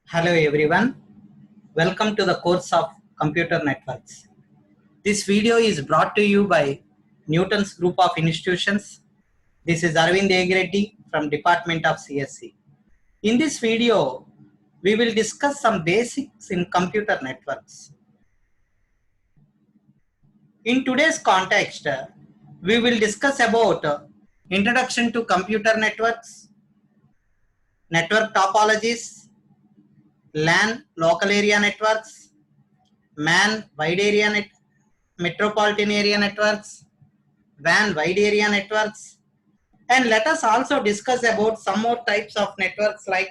Hello everyone, welcome to the course of Computer Networks. This video is brought to you by Newton's Group of Institutions. This is Arvind Egreddy from Department of CSC. In this video, we will discuss some basics in computer networks. In today's context, we will discuss about introduction to computer networks, network topologies, LAN local area networks, MAN wide area metropolitan area networks, WAN wide area networks, and let us also discuss about some more types of networks like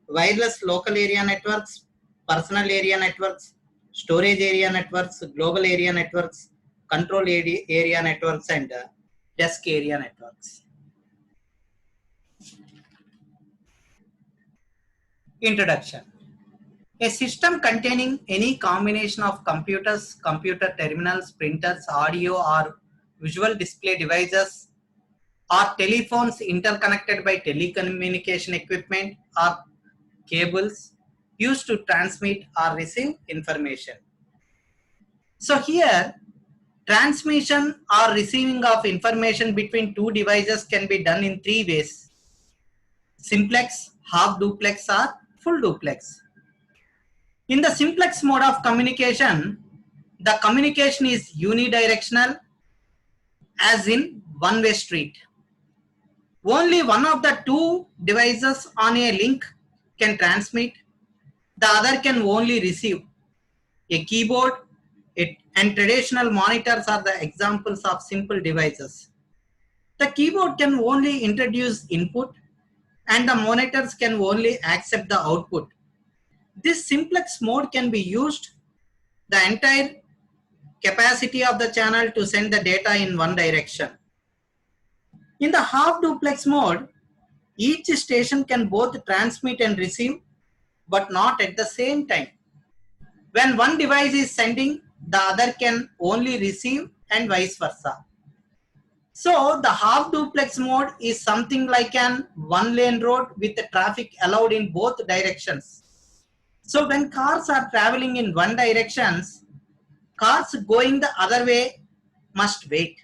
wireless local area networks, personal area networks, storage area networks, global area networks, control area networks, and desk area networks. Introduction. A system containing any combination of computers, computer terminals, printers, audio or visual display devices, or telephones interconnected by telecommunication equipment or cables used to transmit or receive information. So here, transmission or receiving of information between two devices can be done in three ways: simplex, half duplex or full duplex. In the simplex mode of communication, the communication is unidirectional, as in one-way street. Only one of the two devices on a link can transmit, the other can only receive. A keyboard and traditional monitors are the examples of simple devices. The keyboard can only introduce input and the monitors can only accept the output. This simplex mode can be used the entire capacity of the channel to send the data in one direction. In the half duplex mode, each station can both transmit and receive, but not at the same time. When one device is sending, the other can only receive and vice versa. So the half duplex mode is something like an one-lane road with the traffic allowed in both directions. So when cars are traveling in one direction, cars going the other way must wait.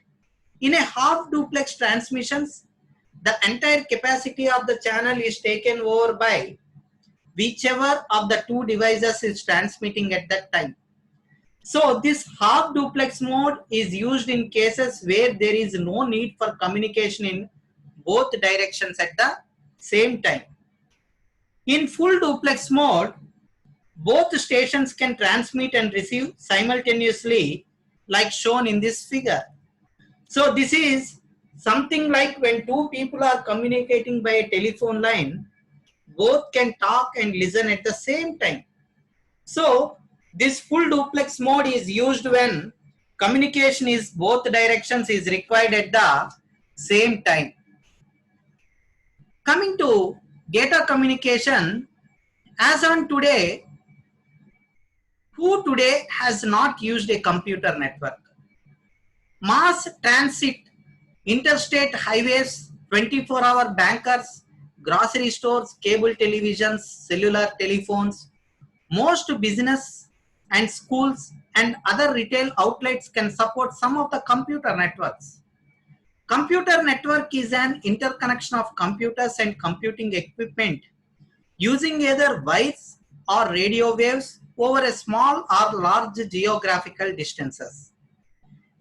In a half duplex transmissions, the entire capacity of the channel is taken over by whichever of the two devices is transmitting at that time. So this half duplex mode is used in cases where there is no need for communication in both directions at the same time. In full duplex mode, both stations can transmit and receive simultaneously, like shown in this figure. So this is something like when two people are communicating by a telephone line, both can talk and listen at the same time. So this full duplex mode is used when communication is both directions is required at the same time. Coming to data communication, as on today, who today has not used a computer network? Mass transit, interstate highways, 24-hour bankers, grocery stores, cable televisions, cellular telephones, most business and schools and other retail outlets can support some of the computer networks. Computer network is an interconnection of computers and computing equipment using either wires or radio waves over a small or large geographical distances.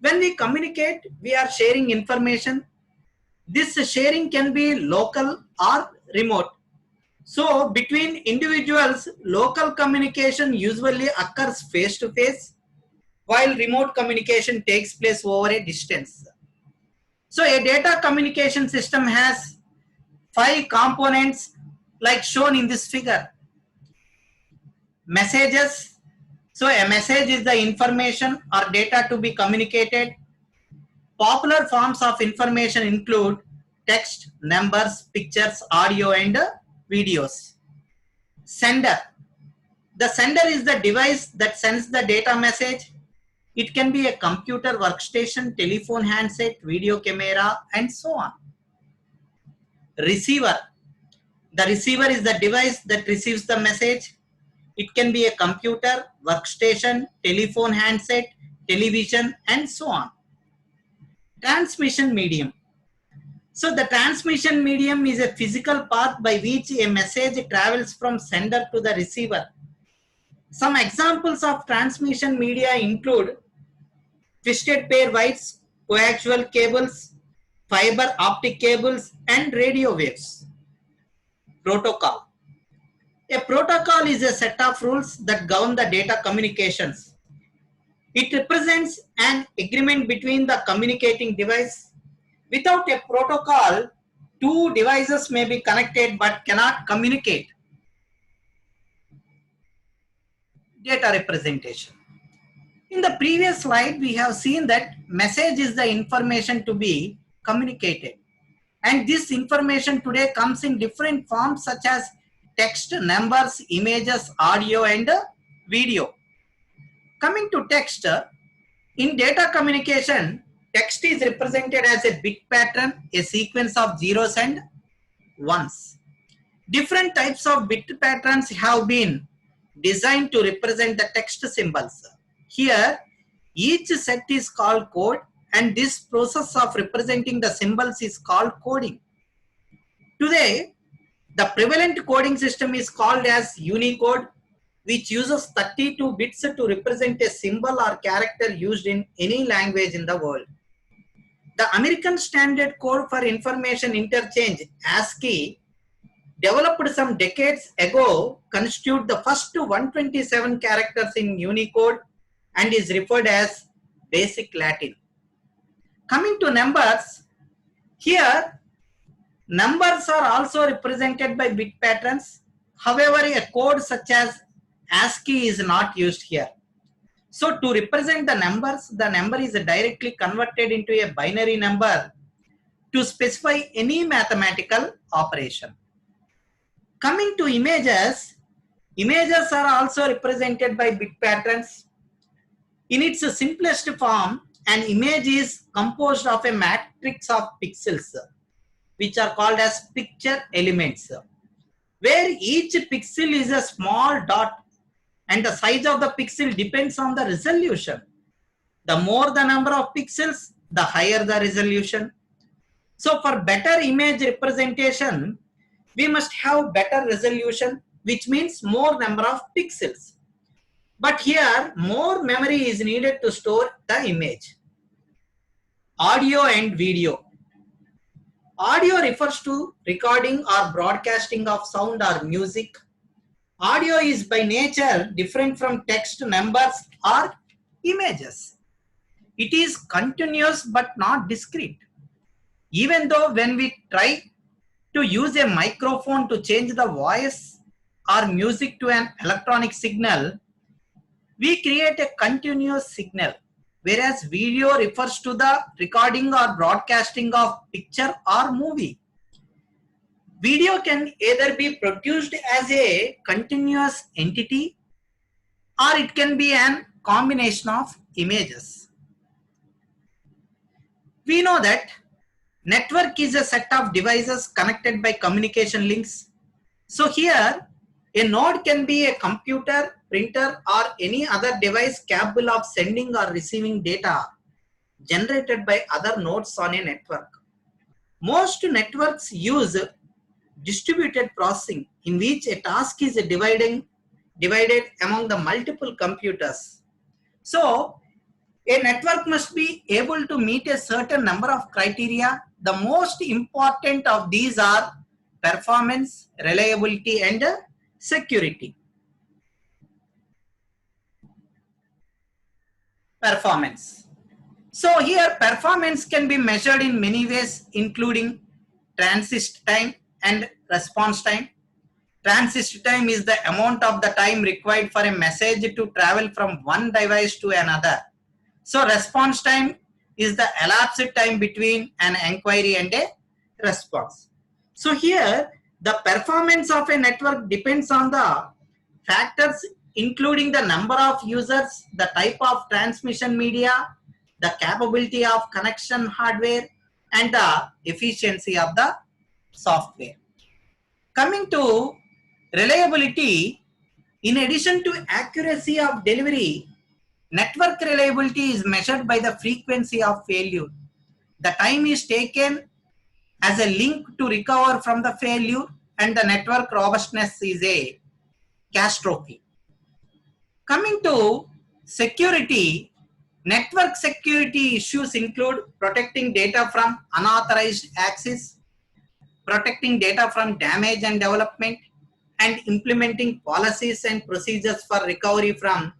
When we communicate, we are sharing information. This sharing can be local or remote. So between individuals, local communication usually occurs face to face, while remote communication takes place over a distance. So a data communication system has 5 components like shown in this figure. Messages. So a message is the information or data to be communicated. Popular forms of information include text, numbers, pictures, audio, and videos. Sender. The sender is the device that sends the data message. It can be a computer workstation, telephone handset, video camera, and so on. Receiver. The receiver is the device that receives the message. It can be a computer, workstation, telephone handset, television, and so on. Transmission medium. So the transmission medium is a physical path by which a message travels from sender to the receiver. Some examples of transmission media include twisted pair wires, coaxial cables, fiber optic cables, and radio waves. Protocol. A protocol is a set of rules that govern the data communications. It represents an agreement between the communicating device. Without a protocol, two devices may be connected but cannot communicate. Data representation. In the previous slide, we have seen that message is the information to be communicated. And this information today comes in different forms such as text, numbers, images, audio, and video. Coming to text, in data communication, text is represented as a bit pattern, a sequence of zeros and ones. Different types of bit patterns have been designed to represent the text symbols. Here, each set is called code, and this process of representing the symbols is called coding. Today, the prevalent coding system is called as Unicode, which uses 32 bits to represent a symbol or character used in any language in the world. The American Standard Code for Information Interchange, ASCII, developed some decades ago, constitute the first 127 characters in Unicode and is referred as Basic Latin. Coming to numbers, here numbers are also represented by bit patterns. However, a code such as ASCII is not used here. So to represent the number is directly converted into a binary number to specify any mathematical operation. Coming to images, images are also represented by bit patterns. In its simplest form, an image is composed of a matrix of pixels, which are called as picture elements, where each pixel is a small dot and the size of the pixel depends on the resolution. The more the number of pixels, the higher the resolution. So for better image representation, we must have better resolution, which means more number of pixels. But here, more memory is needed to store the image. Audio and video. Audio refers to recording or broadcasting of sound or music. Audio is by nature different from text, numbers, or images. It is continuous but not discrete. Even though when we try to use a microphone to change the voice or music to an electronic signal, we create a continuous signal, whereas video refers to the recording or broadcasting of picture or movie. Video can either be produced as a continuous entity or it can be a combination of images. We know that network is a set of devices connected by communication links. So here, a node can be a computer, printer, or any other device capable of sending or receiving data generated by other nodes on a network. Most networks use distributed processing, in which a task is divided among the multiple computers. So a network must be able to meet a certain number of criteria. The most important of these are performance, reliability, and security. Performance. So here performance can be measured in many ways, including transit time and response time. Transit time is the amount of the time required for a message to travel from one device to another. So response time is the elapsed time between an inquiry and a response. So here the performance of a network depends on the factors including the number of users, the type of transmission media, the capability of connection hardware, and the efficiency of the software. Coming to reliability, in addition to accuracy of delivery, network reliability is measured by the frequency of failure. The time is taken as a link to recover from the failure, and the network robustness is a catastrophe. Coming to security, network security issues include protecting data from unauthorized access, protecting data from damage and development, and implementing policies and procedures for recovery from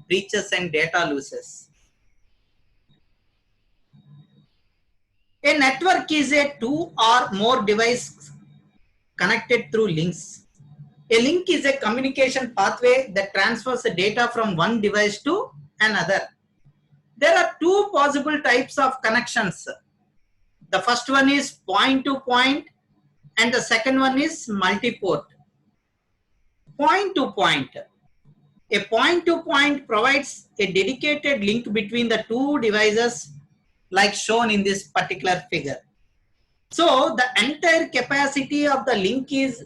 breaches and data losses. A network is a two or more devices connected through links. A link is a communication pathway that transfers the data from one device to another. There are two possible types of connections. The first one is point to point and the second one is multi-port. Point to point. A point to point provides a dedicated link between the two devices like shown in this particular figure. So the entire capacity of the link is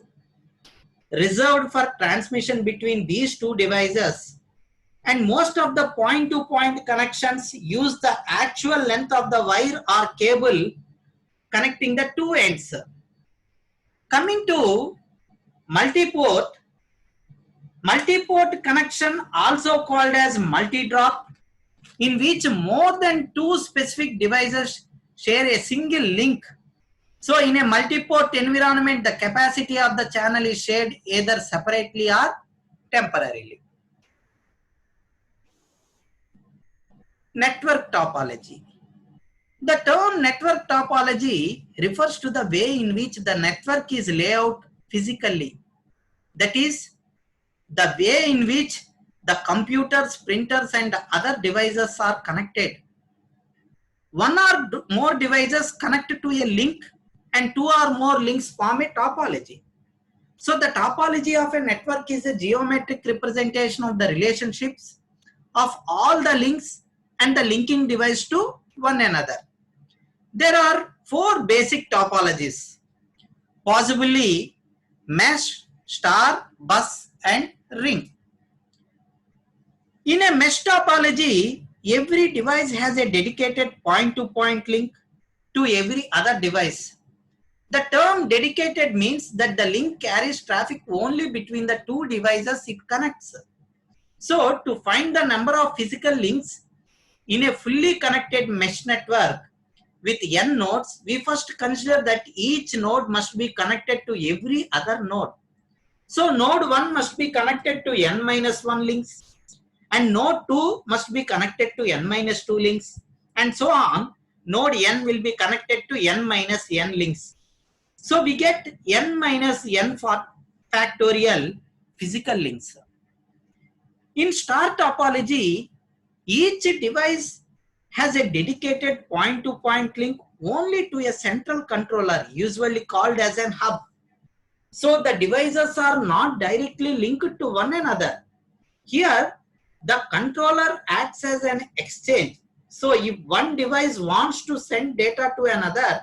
reserved for transmission between these two devices, and most of the point to point connections use the actual length of the wire or cable connecting the two ends. Coming to multi-port connection, also called as multi-drop, in which more than two specific devices share a single link. So in a multi-port environment, the capacity of the channel is shared either separately or temporarily. Network topology. The term network topology refers to the way in which the network is laid out physically. That is, the way in which the computers, printers, and other devices are connected. One or more devices connect to a link, and two or more links form a topology. So the topology of a network is a geometric representation of the relationships of all the links and the linking device to one another. There are four basic topologies: possibly mesh, star, bus, and ring. In a mesh topology, every device has a dedicated point-to-point link to every other device. The term dedicated means that the link carries traffic only between the two devices it connects. So, to find the number of physical links in a fully connected mesh network with n nodes, we first consider that each node must be connected to every other node. So, node 1 must be connected to n minus 1 links, and node 2 must be connected to n minus 2 links, and so on. Node n will be connected to n minus n links. So we get n minus n factorial physical links. In star topology, each device has a dedicated point-to-point link only to a central controller, usually called as an hub. So the devices are not directly linked to one another. Here, the controller acts as an exchange. So if one device wants to send data to another,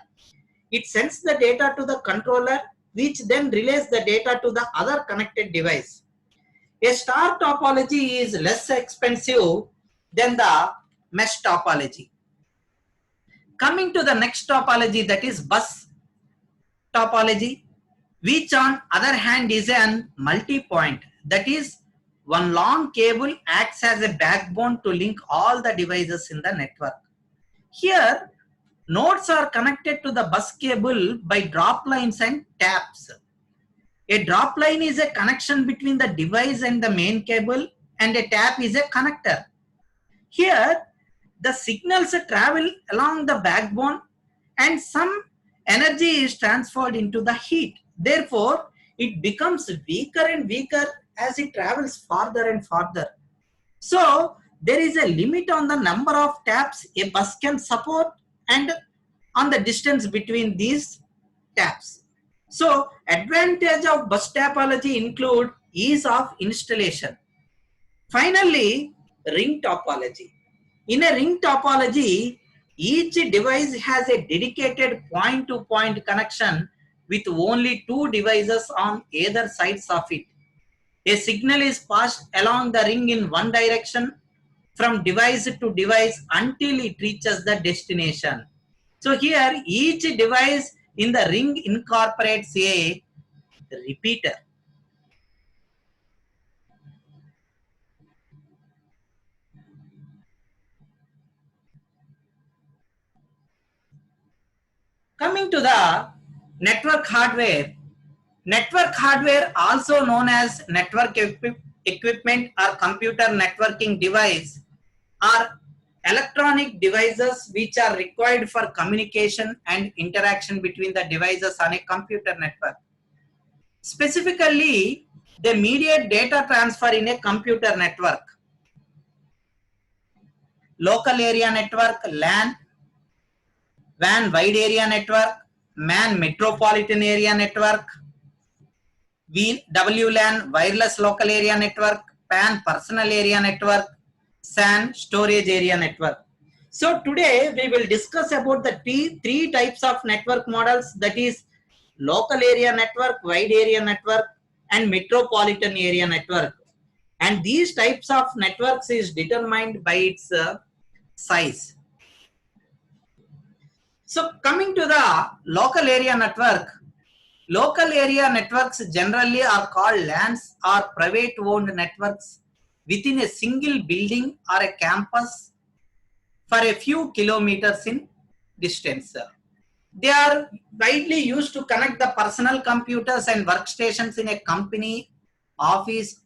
it sends the data to the controller, which then relays the data to the other connected device. A star topology is less expensive than the mesh topology. Coming to the next topology, that is bus topology, which on other hand is an multi-point. That is, one long cable acts as a backbone to link all the devices in the network. Here, nodes are connected to the bus cable by drop lines and taps. A drop line is a connection between the device and the main cable, and a tap is a connector. Here, the signals travel along the backbone and some energy is transferred into the heat. Therefore, it becomes weaker and weaker as it travels farther and farther. So, there is a limit on the number of taps a bus can support and on the distance between these taps. So, advantage of bus topology include ease of installation. Finally, ring topology. In a ring topology, each device has a dedicated point-to-point connection with only two devices on either sides of it. A signal is passed along the ring in one direction from device to device until it reaches the destination. So here each device in the ring incorporates a repeater. Coming to the network hardware also known as network equipment or computer networking device are electronic devices which are required for communication and interaction between the devices on a computer network. Specifically, they mediate data transfer in a computer network. Local area network, LAN, WAN wide area network, MAN metropolitan area network, WLAN wireless local area network, PAN personal area network, SAN storage area network. So today we will discuss about the three types of network models, that is local area network, wide area network and metropolitan area network. And these types of networks is determined by its size. So coming to the local area network, local area networks generally are called LANs or private owned networks within a single building or a campus for a few kilometers in distance. They are widely used to connect the personal computers and workstations in a company, office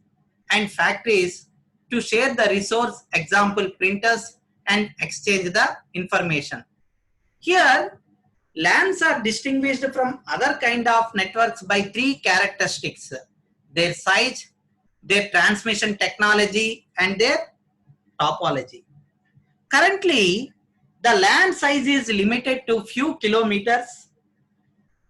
and factories to share the resource, example printers, and exchange the information. Here, LANs are distinguished from other kind of networks by three characteristics: their size, their transmission technology, and their topology. Currently, the LAN size is limited to few kilometers.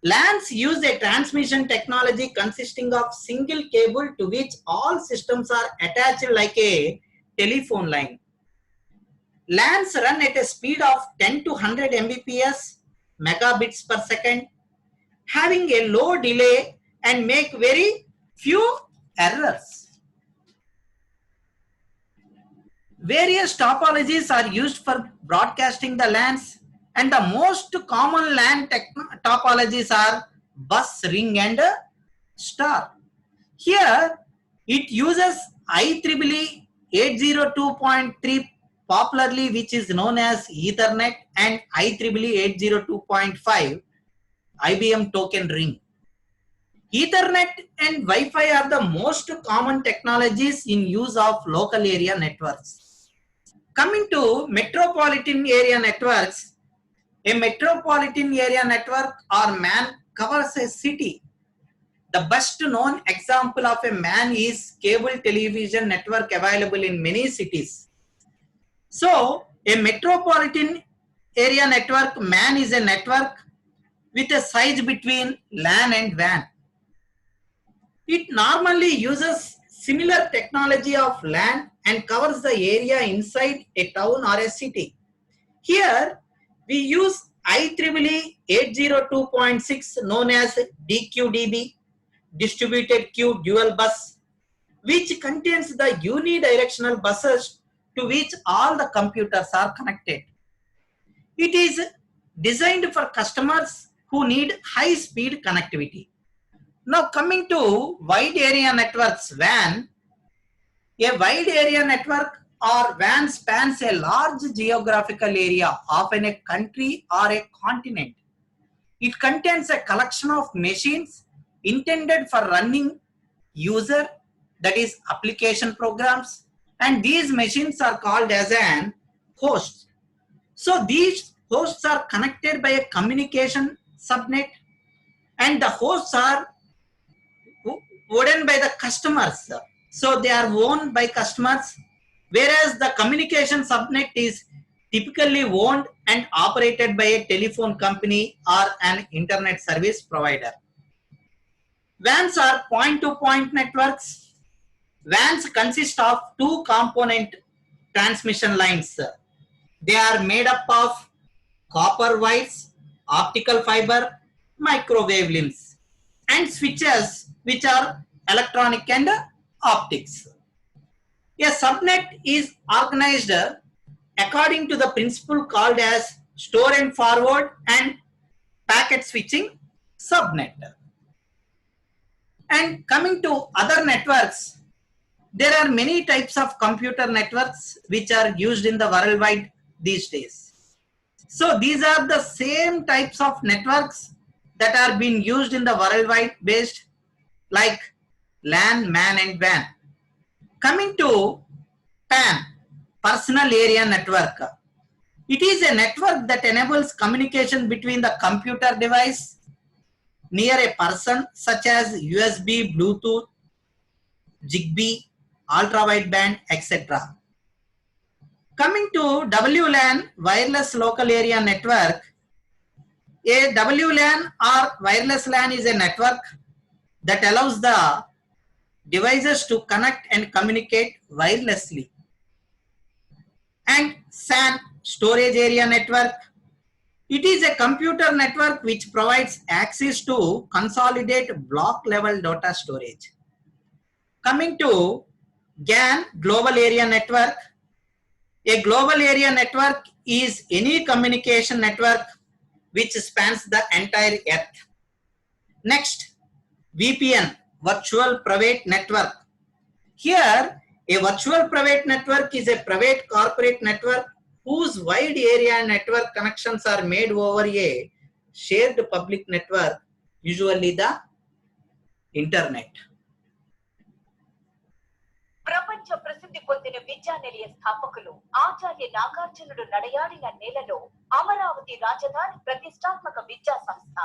LANs use a transmission technology consisting of single cable to which all systems are attached like a telephone line. LANs run at a speed of 10 to 100 Mbps, megabits per second, having a low delay and make very few errors. Various topologies are used for broadcasting the LANs, and the most common LAN topologies are bus, ring and star. Here it uses IEEE 802.3 popularly, which is known as Ethernet, and IEEE 802.5 IBM token ring. Ethernet and Wi-Fi are the most common technologies in use of local area networks. Coming to metropolitan area networks, a metropolitan area network or MAN covers a city. The best known example of a MAN is cable television network available in many cities. So, a metropolitan area network, MAN, is a network with a size between LAN and WAN. It normally uses similar technology of LAN and covers the area inside a town or a city. Here, we use IEEE 802.6 known as DQDB, distributed queue dual bus, which contains the unidirectional buses to which all the computers are connected. It is designed for customers who need high speed connectivity. Now coming to wide area networks, WAN. A wide area network or WAN spans a large geographical area, often a country or a continent. It contains a collection of machines intended for running user, that is application programs, and these machines are called as an host. So these hosts are connected by a communication subnet, and the hosts are owned by the customers. So they are owned by customers, whereas the communication subnet is typically owned and operated by a telephone company or an internet service provider. WANs are point-to-point networks. WANs consist of two component transmission lines. They are made up of copper wires, optical fiber, microwave limbs, and switches which are electronic and optics. A subnet is organized according to the principle called as store and forward and packet switching subnet. And coming to other networks, there are many types of computer networks which are used in the worldwide these days. So these are the same types of networks that are being used in the worldwide based, like LAN, MAN and WAN. Coming to PAN, Personal Area Network. It is a network that enables communication between the computer device near a person, such as USB, Bluetooth, Zigbee, ultra-wideband, etc. Coming to WLAN, Wireless Local Area Network. A WLAN or wireless LAN is a network that allows the devices to connect and communicate wirelessly. And SAN, Storage Area Network. It is a computer network which provides access to consolidate block level data storage. Coming to GAN, Global Area Network. A global area network is any communication network which spans the entire earth. Next, VPN, Virtual Private Network. Here, a virtual private network is a private corporate network whose wide area network connections are made over a shared public network, usually the internet. ప్రపంచ ప్రసిద్ధి పొందిన విద్యానిలయ స్థాపకులు ఆచార్య నాగార్జునుడు నడయాడిన నేలలో అమరావతి రాజధాని ప్రతిష్టాత్మక విద్యా సంస్థ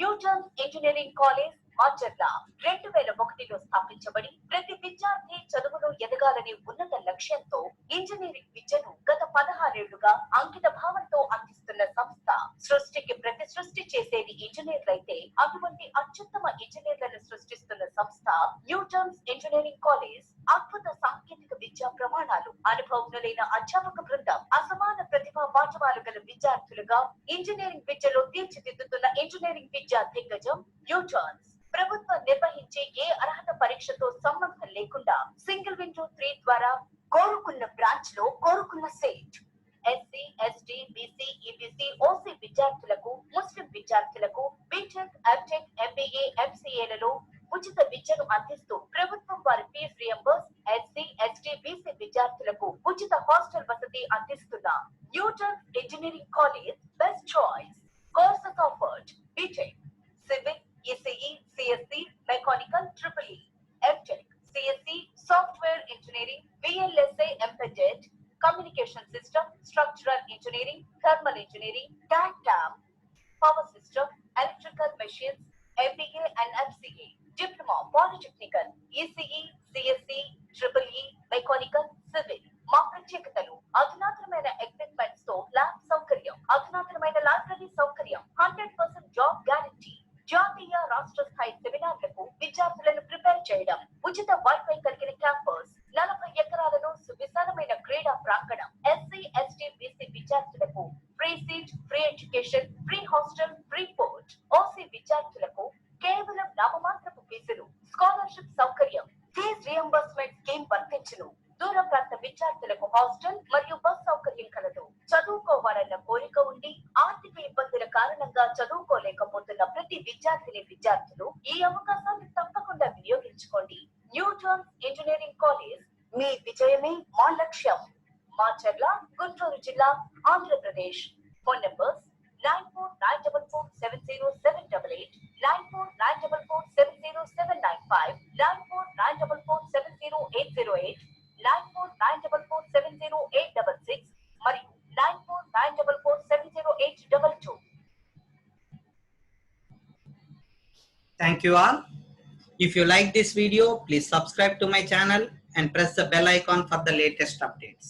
Newton engineering college Macherla 2001లో స్థాపించబడి ప్రతి విద్యార్థి చదువులో ఎదగాలనే ఉన్నత లక్ష్యంతో ఇంజనీరింగ్ విద్యను గత 16 ఏళ్లుగా అంకిత భావంతో అందిస్తున్న సంస్థ. సృష్టికి ప్రతి సృష్టి చేసేది ఇంజనీర్లైతే అటువంటి అత్యుత్తమ ఇంజనీర్లను సృష్టిస్తున్న సంస్థ న్యూటన్స్ ఇంజనీరింగ్ కాలేజ్. అద్భుత సాంకేతిక విద్యా ప్రమాణాలు, అనుభవజ్ఞులైన అధ్యాపక బృందం, అసమాన ప్రతిభా పాఠవాలు గల విద్యార్థులుగా ఇంజనీరింగ్ విద్యలో తీర్చిదిద్దుతున్న ఇంజనీరింగ్ విద్యా దిగ్గజం న్యూటన్స్. ప్రభుత్వం నిర్వహించే ఏ అర్హత పరీక్షతో సంబంధం లేకుండా సింగిల్ విండో 3 ద్వారా కోరుకున్న బ్రాంచ్ లో కోరుకున్న seat. SC, ST, BC, EBC, OC విద్యార్థులకు, ముస్లిం విద్యార్థులకు బీటెక్, ఎంటెక్, ఎంబీఏ, ఎంసీఏలలో ఉచిత విద్యను అందిస్తూ ప్రభుత్వం వారి fee reimburse. SC, ST, BC విద్యార్థులకు ఉచిత హాస్టల్ వసతి అందిస్తున్న Newton engineering college best choice. Courses offered: BTech, civil, ECE, CSC, Mechanical, EEE, MTech, CSC, Software Engineering, VLSA, Embedded, Communication System, Structural Engineering, Thermal Engineering, DAM, Power System, Electrical Machines, MBA and MCA, Diploma, Polytechnical, ECE, CSC, EEE, Mechanical, Civil. మా ప్రత్యేకతలు: అధునాతనమైన equipments తో lab సౌకర్యం, అధునాతనమైన library సౌకర్యం, 100% job guarantee, జాతీయ రాష్ట్ర స్థాయి సెమినార్లకు విద్యార్థులను ప్రిపేర్ చేయడం, ఉచిత వైఫై కలిగిన క్యాంపస్, 40 ఎకరాలలో సువిశాలమైన క్రీడా ప్రాంగణం. ఎస్సీ, ఎస్టీ, బీసీ విద్యార్థులకు free seat, free education, free hostel, free port. OC విద్యార్థులకు కేవలం నామమాత్రపు ఫీజులు, స్కాలర్షిప్ సౌకర్యం, ఫీజ్ రియంబర్స్మెంట్ స్కీమ్ వర్తించును. దూర ప్రాంత విద్యార్థులకు హాస్టల్ మరియు బస్ సౌకర్యం కలదు. చదువుకోవాలన్న కోరిక ఉండి ఆర్థిక ఇబ్బందుల కారణంగా చదువుకోలేకపోతున్న ప్రతి విద్యార్థులు ఈ అవకాశాన్ని తప్పకుండా వినియోగించుకోండి. న్యూటన్స్ ఇంజనీరింగ్ కాలేజ్, మీ విజయమే మా లక్ష్యం. మాచర్ల, గుంటూరు జిల్లా, ఆంధ్రప్రదేశ్. ఫోన్ నంబర్స్ 9494470788, 9494470795, 9494470808, 9494470866 మరియు 9494470822. Thank you all. If you like this video, please subscribe to my channel and press the bell icon for the latest updates.